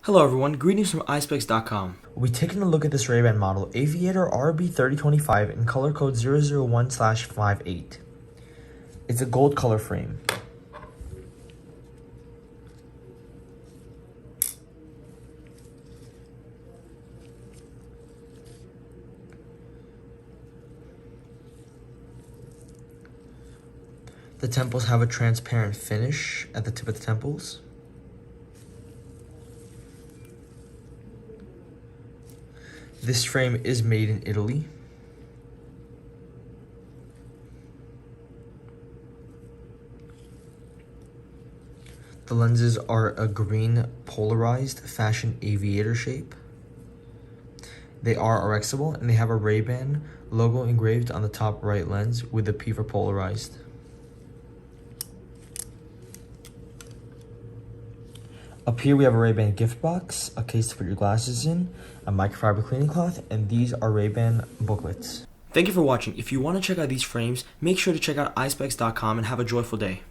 Hello everyone, greetings from Eyespecs.com. We'll be taking a look at this RayBan model, Aviator RB3025 in color code 001/58. It's a gold color frame. The temples have a transparent finish at the tip of the temples. This frame is made in Italy. The lenses are a green polarized fashion aviator shape. They are RXable and they have a RayBan logo engraved on the top right lens with the P for polarized. Up here we have a RayBan gift box, a case to put your glasses in, a microfiber cleaning cloth, and these are RayBan booklets. Thank you for watching. If you want to check out these frames, make sure to check out Eyespecs.com and have a joyful day.